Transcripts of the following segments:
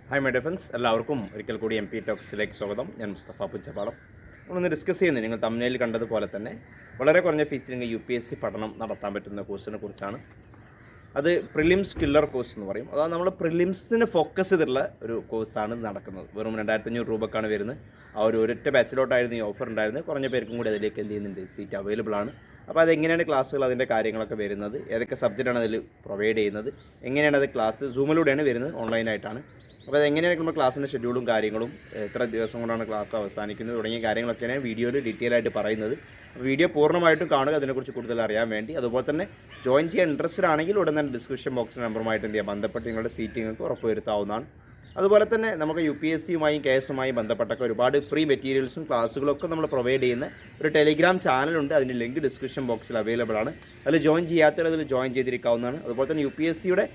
Hi my defence, എല്ലാവർക്കും ഒരിക്കൽ കൂടി MP ടോക്സിലേക്ക് സ്വാഗതം. ഞാൻ മുസ്തഫ പുച്ചപ്പാടം. നമ്മളൊന്ന് ഡിസ്കസ് ചെയ്യുന്നത് നിങ്ങൾ തമ്മിൽ കണ്ടതുപോലെ തന്നെ വളരെ കുറഞ്ഞ ഫീസിൽ നിങ്ങൾ UPSC പഠനം നടത്താൻ പറ്റുന്ന കോഴ്സിനെ കുറിച്ചാണ്. അത് പ്രിലിംസ് കില്ലർ കോഴ്സ് എന്ന് പറയും. അതാണ് നമ്മൾ പ്രിലിംസിന് ഫോക്കസ് ചെയ്തിട്ടുള്ള ഒരു കോഴ്സാണ് നടക്കുന്നത്. വെറും 2500 രൂപക്കാണ് വരുന്നത്. ആ ഒരൊറ്റ ബാച്ചിലോട്ടായിരുന്നു ഈ ഓഫർ ഉണ്ടായിരുന്നത്. കുറഞ്ഞ പേർക്കും കൂടി അതിലേക്ക് എന്ത് ചെയ്യുന്നുണ്ട്, സീറ്റ് അവൈലബിൾ ആണ്. അപ്പോൾ അതെങ്ങനെയാണ് ക്ലാസ്സുകൾ, അതിൻ്റെ കാര്യങ്ങളൊക്കെ വരുന്നത്, ഏതൊക്കെ സബ്ജക്റ്റാണ് അതിൽ പ്രൊവൈഡ് ചെയ്യുന്നത്, എങ്ങനെയാണ് അത് ക്ലാസ് സൂമിലൂടെയാണ് വരുന്നത്, ഓൺലൈനായിട്ടാണ്. അപ്പോൾ അതെങ്ങനെയാണ് നമ്മൾ ക്ലാസ്സിൻ്റെ ഷെഡ്യൂളും കാര്യങ്ങളും, എത്ര ദിവസം കൊണ്ടാണ് ക്ലാസ് അവസാനിക്കുന്നത് തുടങ്ങിയ കാര്യങ്ങളൊക്കെയാണ് വീഡിയോയിൽ ഡീറ്റെയിൽ ആയിട്ട് പറയുന്നത്. അപ്പോൾ വീഡിയോ പൂർണ്ണമായിട്ടും കാണുക, അതിനെക്കുറിച്ച് കൂടുതൽ അറിയാൻ വേണ്ടി. അതുപോലെ തന്നെ ജോയിൻ ചെയ്യാൻ ഇൻട്രസ്റ്റഡ് ആണെങ്കിൽ ഉടൻ തന്നെ ഡിസ്ക്രിപ്ഷൻ ബോക്സ് നമ്പറുമായിട്ട് എന്ത് ചെയ്യാം, ബന്ധപ്പെട്ട് നിങ്ങളുടെ സീറ്റ് നിങ്ങൾക്ക് ഉറപ്പുവരുത്താവുന്നതാണ്. അതുപോലെ തന്നെ നമുക്ക് UPSCയുമായും KS-യുമായും ബന്ധപ്പെട്ടൊക്കെ ഒരുപാട് ഫ്രീ മെറ്റീരിയൽസും ക്ലാസ്സുകളൊക്കെ നമ്മൾ പ്രൊവൈഡ് ചെയ്യുന്ന ഒരു ടെലിഗ്രാം ചാനലുണ്ട്. അതിൻ്റെ ലിങ്ക് ഡിസ്ക്രിപ്ഷൻ ബോക്സിൽ അവൈലബിൾ ആണ്. അതിൽ ജോയിൻ ചെയ്യാത്തവർ അതിൽ ജോയിൻ ചെയ്തിരിക്കാവുന്നതാണ്. അതുപോലെ തന്നെ UPSCയുടെ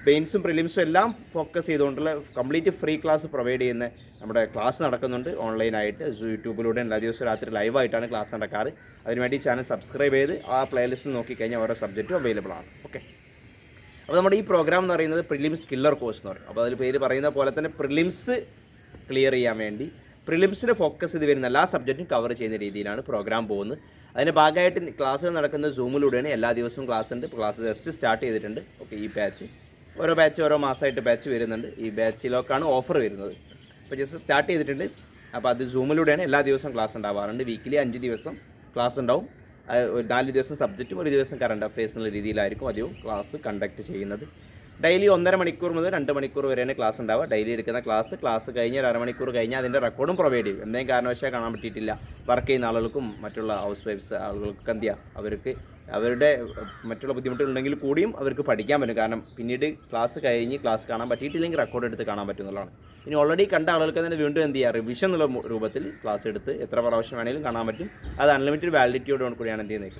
മെയിൻസും പ്രിലിംസും എല്ലാം ഫോക്കസ് ചെയ്തുകൊണ്ടുള്ള കംപ്ലീറ്റ് ഫ്രീ ക്ലാസ് പ്രൊവൈഡ് ചെയ്യുന്ന നമ്മുടെ ക്ലാസ് നടക്കുന്നുണ്ട് ഓൺലൈനായിട്ട്. യൂട്യൂബിലൂടെ എല്ലാ ദിവസവും രാത്രി ലൈവായിട്ടാണ് ക്ലാസ് നടക്കാറ്. അതിനുവേണ്ടി ചാനൽ സബ്സ്ക്രൈബ് ചെയ്ത് ആ പ്ലേലിസ്റ്റിൽ നോക്കിക്കഴിഞ്ഞാൽ ഓരോ സബ്ജക്റ്റും അവൈലബിൾ ആണ്. ഓക്കെ, അപ്പോൾ നമ്മുടെ ഈ പ്രോഗ്രാം എന്ന് പറയുന്നത് പ്രിലിംസ് കില്ലർ കോഴ്സ് എന്ന് പറയും. അപ്പോൾ അതിൽ പേര് പറയുന്ന പോലെ തന്നെ പ്രിലിംസ് ക്ലിയർ ചെയ്യാൻ വേണ്ടി പ്രിലിംസിനെ ഫോക്കസ് ചെയ്ത് വരുന്ന എല്ലാ സബ്ജക്റ്റും കവർ ചെയ്യുന്ന രീതിയിലാണ് പ്രോഗ്രാം പോകുന്നത്. അതിൻ്റെ ഭാഗമായിട്ട് ക്ലാസ്സുകൾ നടക്കുന്നത് സൂമിലൂടെയാണ്. എല്ലാ ദിവസവും ക്ലാസ് ഉണ്ട്. ക്ലാസ് ജസ്റ്റ് സ്റ്റാർട്ട് ചെയ്തിട്ടുണ്ട്. ഓക്കെ, ഈ ബാച്ച് ഓരോ മാസമായിട്ട് ബാച്ച് വരുന്നുണ്ട്. ഈ ബാച്ചിലൊക്കെയാണ് ഓഫർ വരുന്നത്. അപ്പോൾ ജസ്റ്റ് സ്റ്റാർട്ട് ചെയ്തിട്ടുണ്ട്. അപ്പോൾ അത് സൂമിലൂടെയാണ്. എല്ലാ ദിവസവും ക്ലാസ് ഉണ്ടാവാറുണ്ട്. വീക്കിലി 5 ദിവസം ക്ലാസ് ഉണ്ടാവും. ഒരു 4 ദിവസം സബ്ജക്റ്റും 1 ദിവസം കറണ്ട് അഫയേഴ്സ് എന്നുള്ള രീതിയിലായിരിക്കും അധികവും ക്ലാസ് കണ്ടക്ട് ചെയ്യുന്നത്. ഡെയിലി 1.5 മണിക്കൂർ മുതൽ 2 മണിക്കൂർ വരെയാണ് ക്ലാസ് ഉണ്ടാവുക. ഡെയിലി എടുക്കുന്ന ക്ലാസ് കഴിഞ്ഞ് 1/2 മണിക്കൂർ കഴിഞ്ഞാൽ അതിൻ്റെ റെക്കോർഡും പ്രൊവൈഡ് ചെയ്യും. എന്തെങ്കിലും കാരണവശാൽ കാണാൻ പറ്റിയിട്ടില്ല, വർക്ക് ചെയ്യുന്ന ആളുകൾക്കും മറ്റുള്ള ഹൗസ് വൈഫ്സ് ആളുകൾക്ക് എന്ത് ചെയ്യുക, അവർക്ക് അവരുടെ മറ്റുള്ള ബുദ്ധിമുട്ടുകളുണ്ടെങ്കിൽ കൂടിയും അവർക്ക് പഠിക്കാൻ പറ്റും. കാരണം പിന്നീട് ക്ലാസ് കഴിഞ്ഞ് ക്ലാസ് കാണാൻ പറ്റിയിട്ടില്ലെങ്കിൽ റെക്കോർഡ് എടുത്ത് കാണാൻ പറ്റുന്നതാണ്. ഇനി ഓൾറെഡി കണ്ട ആളുകൾക്ക് തന്നെ വീണ്ടും എന്ത് ചെയ്യുക, റിവിഷൻ എന്നുള്ള രൂപത്തിൽ ക്ലാസ് എടുത്ത് എത്ര പ്രാവശ്യം വേണമെങ്കിലും കാണാൻ പറ്റും. അത് അൺലിമിറ്റഡ് വാലിഡിറ്റിയോട് കൂടിയാണ് എന്ത് ചെയ്യുന്നത്,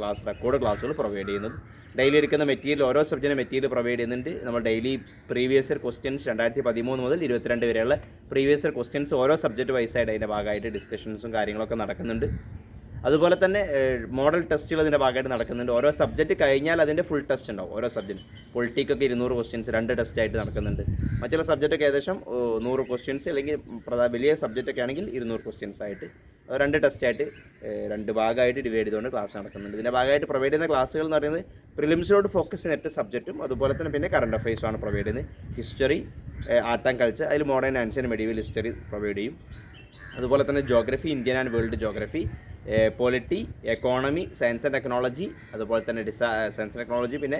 ക്ലാസ്സുകൾ പ്രൊവൈഡ് ചെയ്യുന്നത്. ഡെയിലി എടുക്കുന്ന മെറ്റീരിയൽ, ഓരോ സബ്ജക്റ്റിന് മെറ്റീരിയൽ പ്രൊവൈഡ് ചെയ്യുന്നുണ്ട്. നമ്മൾ ഡെയിലി പ്രീവിയസ് ഇയർ ക്വസ്റ്റ്യൻസ് 2013 മുതൽ 22 വരെയുള്ള പ്രീവിയസ് ഇയർ ക്വസ്റ്റ്യൻസ് ഓരോ സബ്ജക്റ്റ് വൈസായിട്ട് അതിൻ്റെ ഭാഗമായിട്ട് ഡിസ്കഷൻസും കാര്യങ്ങളൊക്കെ നടക്കുന്നുണ്ട്. അതുപോലെ തന്നെ മോഡൽ ടെസ്റ്റുകൾ അതിൻ്റെ ഭാഗമായിട്ട് നടക്കുന്നുണ്ട്. ഓരോ സബ്ജക്റ്റ് കഴിഞ്ഞാൽ അതിൻ്റെ ഫുൾ ടെസ്റ്റ് ഉണ്ടാവും. ഓരോ സബ്ജക്റ്റ് പൊളിറ്റിക്കൊക്കെ 200 ക്വസ്റ്റ്യൻസ് 2 ടെസ്റ്റായിട്ട് നടക്കുന്നുണ്ട്. മറ്റുള്ള സബ്ജക്റ്റൊക്കെ ഏകദേശം 100 ക്വസ്റ്റ്യൻസ്, അല്ലെങ്കിൽ വലിയ സബ്ജക്റ്റൊക്കെ ആണെങ്കിൽ 200 ക്വസ്റ്റ്യൻസ് ആയിട്ട് 2 ടെസ്റ്റായിട്ട് 2 ഭാഗമായിട്ട് ഡിവൈഡ് ചെയ്തുകൊണ്ട് ക്ലാസ് നടക്കുന്നുണ്ട്. ഇതിൻ്റെ ഭാഗമായിട്ട് പ്രൊവൈഡ് ചെയ്യുന്ന ക്ലാസ്സുകൾ എന്ന് പറയുന്നത് പ്രിലിംസിലോട് ഫോക്കസ് ചെയ്യുന്ന 8 സബ്ജക്റ്റും അതുപോലെ തന്നെ പിന്നെ കറണ്ട് അഫയേഴ്സുമാണ് പ്രൊവൈഡ് ചെയ്യുന്നത്. ഹിസ്റ്ററി, ആർട്ട് ആൻഡ് കൾച്ചർ, അതിൽ modern ancient medieval history provide ചെയ്യും. അതുപോലെ തന്നെ geography, Indian and world geography, polity, economy, science and technology, അതുപോലെ തന്നെ സയൻസ് ആൻഡ് ടെക്നോളജി, പിന്നെ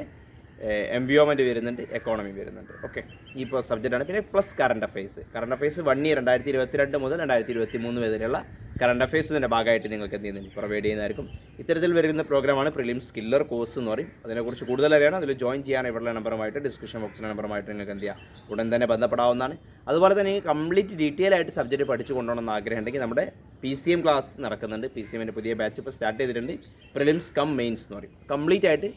എൻവിയോൺമെൻറ്റ് വരുന്നുണ്ട്, എക്കോണമി വരുന്നുണ്ട്. ഓക്കെ, ഈ ഇപ്പോൾ സബ്ജക്റ്റാണ്. പിന്നെ പ്ലസ് കറണ്ട് അഫയേഴ്സ് 1 ഇയർ 2022 മുതൽ 2023 വരെയുള്ള കറണ്ട് അഫയേഴ്സിൻ്റെ ഭാഗമായിട്ട് നിങ്ങൾക്ക് എന്ത് ചെയ്യുന്നുണ്ട്, പ്രൊവൈഡ് ചെയ്യുന്നതായിരിക്കും. ഇത്തരത്തിൽ വരുന്ന പ്രോഗ്രാമാണ് പ്രിലിംസ് കില്ലർ കോഴ്സ് എന്ന് പറയും. അതിനെക്കുറിച്ച് കൂടുതൽ അറിയണം, അതിൽ ജോയിൻ ചെയ്യാൻ ഇവരുടെ നമ്പറുമായിട്ട് ഡിസ്ക്രിപ്ഷൻ ബോക്സിൻ്റെ നമ്പറുമായിട്ട് നിങ്ങൾക്ക് എന്ത് ചെയ്യാം, ഉടൻ തന്നെ ബന്ധപ്പെടാവുന്നതാണ്. അതുപോലെ തന്നെ ഈ കംപ്ലീറ്റ് ഡീറ്റെയിൽ ആയിട്ട് സബ്ജക്റ്റ് പഠിച്ചു കൊണ്ടുപോകണമെന്ന് ആഗ്രഹം ഉണ്ടെങ്കിൽ നമ്മുടെ PCM ക്ലാസ് നടക്കുന്നുണ്ട്. PCMൻ്റെ പുതിയ ബാച്ച് ഇപ്പോൾ സ്റ്റാർട്ട് ചെയ്തിട്ടുണ്ട്. പ്രിലിംസ് കം മെയിൻസ് എന്ന് പറയും. കംപ്ലീറ്റ് ആയിട്ട്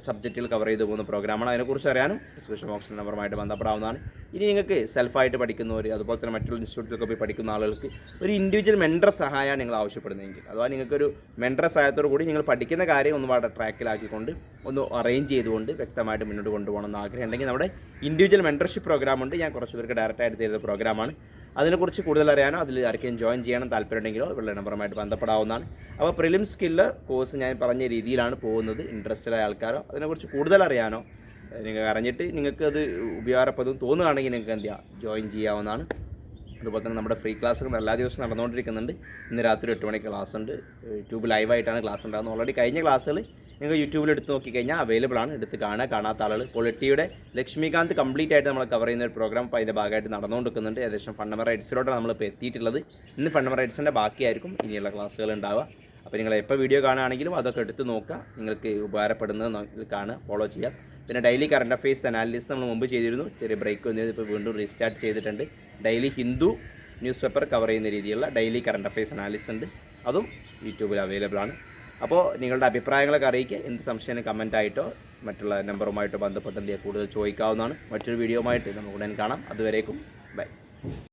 സബ്ജക്റ്റുകൾ കവർ ചെയ്ത് പോകുന്ന പ്രോഗ്രാമാണ്. അതിനെക്കുറിച്ച് അറിയാനും ഡിസ്ക്രിപ്ഷൻ ബോക്സിൻ്റെ നമ്പറുമായിട്ട് ബന്ധപ്പെടാവുന്നതാണ്. ഇനി നിങ്ങൾക്ക് സെൽഫായിട്ട് പഠിക്കുന്നവർ, അതുപോലെ തന്നെ മറ്റുള്ള ഇൻസ്റ്റിറ്റ്യൂട്ടിലൊക്കെ പോയി പഠിക്കുന്ന ആളുകൾക്ക് ഒരു ഇൻഡിവിജ്വൽ മെൻറ്റർ സഹായമാണ് നിങ്ങൾ ആവശ്യപ്പെടുന്നതെങ്കിൽ, അഥവാ നിങ്ങൾക്കൊരു മെൻറ്റർ സഹായത്തോടു കൂടി നിങ്ങൾ പഠിക്കുന്ന കാര്യം ഒന്ന് വളരെ ട്രാക്കിലാക്കിക്കൊണ്ട് ഒന്ന് അറേഞ്ച് ചെയ്തുകൊണ്ട് വ്യക്തമായിട്ട് മുന്നോട്ട് കൊണ്ടുപോകണമെന്ന് ആഗ്രഹം ഉണ്ടെങ്കിൽ നമ്മുടെ ഇൻഡിവിജ്വൽ മെൻറ്റർഷിപ്പ് പ്രോഗ്രാം ഉണ്ട്. ഞാൻ കുറച്ച് പേർക്ക് ഡയറക്റ്റായിട്ട് ചെയ്ത പ്രോഗ്രാമാണ്. അതിനെക്കുറിച്ച് കൂടുതൽ അറിയാനോ അതിൽ ആർക്കെങ്കിലും ജോയിൻ ചെയ്യണം താല്പര്യമുണ്ടെങ്കിലോ ഇവരുടെ നമ്പറുമായിട്ട് ബന്ധപ്പെടാവുന്നതാണ്. അപ്പോൾ പ്രിലിംസ് കില്ലർ കോഴ്സ് ഞാൻ പറഞ്ഞ രീതിയിലാണ് പോകുന്നത്. ഇൻട്രസ്റ്റഡ് ആയ ആൾക്കാരോ അതിനെക്കുറിച്ച് കൂടുതൽ അറിയാനോ നിങ്ങൾക്ക് അറിഞ്ഞിട്ട് നിങ്ങൾക്ക് അത് ഉപകാരപ്രദം തോന്നുകയാണെങ്കിൽ നിങ്ങൾക്ക് എന്ത് ചെയ്യാം, ജോയിൻ ചെയ്യാവുന്നതാണ്. അതുപോലെ തന്നെ നമ്മുടെ ഫ്രീ ക്ലാസ്സുകൾ എല്ലാ ദിവസവും നടന്നുകൊണ്ടിരിക്കുന്നുണ്ട്. ഇന്ന് രാത്രി 8 മണിക്ക് ക്ലാസ് ഉണ്ട്. യൂട്യൂബ് ലൈവായിട്ടാണ് ക്ലാസ് ഉണ്ടാകുന്നത്. ഓൾറെഡി കഴിഞ്ഞ ക്ലാസ്സുകൾ നിങ്ങൾ യൂട്യൂബിൽ എടുത്ത് നോക്കിക്കഴിഞ്ഞാൽ അവൈലബിൾ ആണ്. എടുത്ത് കാണാത്ത ആളുകൾ. പൊളിറ്റിയുടെ ലക്ഷ്മികാന്ത് കംപ്ലീറ്റ് ആയിട്ട് നമ്മൾ കവർ ചെയ്യുന്ന ഒരു പ്രോഗ്രാം ഇപ്പോൾ അതിൻ്റെ ഭാഗമായിട്ട് നടന്നുകൊണ്ടിരിക്കുന്നുണ്ട്. ഏകദേശം ഫണ്ടമെൻ്റൽ റൈറ്റ്സിലോട്ടാണ് നമ്മളിപ്പോൾ എത്തിയിട്ടുള്ളത്. ഇന്ന് ഫണ്ടമെൻ്റൽ റൈറ്റ്സിൻ്റെ ബാക്കിയായിരിക്കും ഇനിയുള്ള ക്ലാസ്സുകൾ ഉണ്ടാവുക. അപ്പോൾ നിങ്ങൾ എപ്പോൾ വീഡിയോ കാണുകയാണെങ്കിലും അതൊക്കെ എടുത്ത് നോക്കുക, നിങ്ങൾക്ക് ഉപകാരപ്പെടുന്നത് കാണുക, ഫോളോ ചെയ്യുക. പിന്നെ ഡെയിലി കറണ്ട് അഫയേഴ്സ് അനാലിസിസ് നമ്മൾ മുമ്പ് ചെയ്തിരുന്നു. ചെറിയ ബ്രേക്ക് വന്നത് ഇപ്പോൾ വീണ്ടും റീസ്റ്റാർട്ട് ചെയ്തിട്ടുണ്ട്. Daily Hindu news paper cover ചെയ്യുന്ന രീതിയിലുള്ള ഡെയിലി കറണ്ട് അഫയേഴ്സ് അനാലിസിസ് ഉണ്ട്. അതും യൂട്യൂബിൽ അവൈലബിൾ ആണ്. അപ്പോൾ നിങ്ങളുടെ അഭിപ്രായങ്ങളൊക്കെ അറിയിക്കുക. എന്ത് സംശയം കമൻറ്റായിട്ടോ മറ്റുള്ള നമ്പറുമായിട്ടോ ബന്ധപ്പെട്ട് എന്തെങ്കിലും കൂടുതൽ ചോദിക്കാവുന്നതാണ്. മറ്റൊരു വീഡിയോ ആയിട്ട് നമുക്ക് ഉടൻ കാണാം. അതുവരേക്കും ബൈ.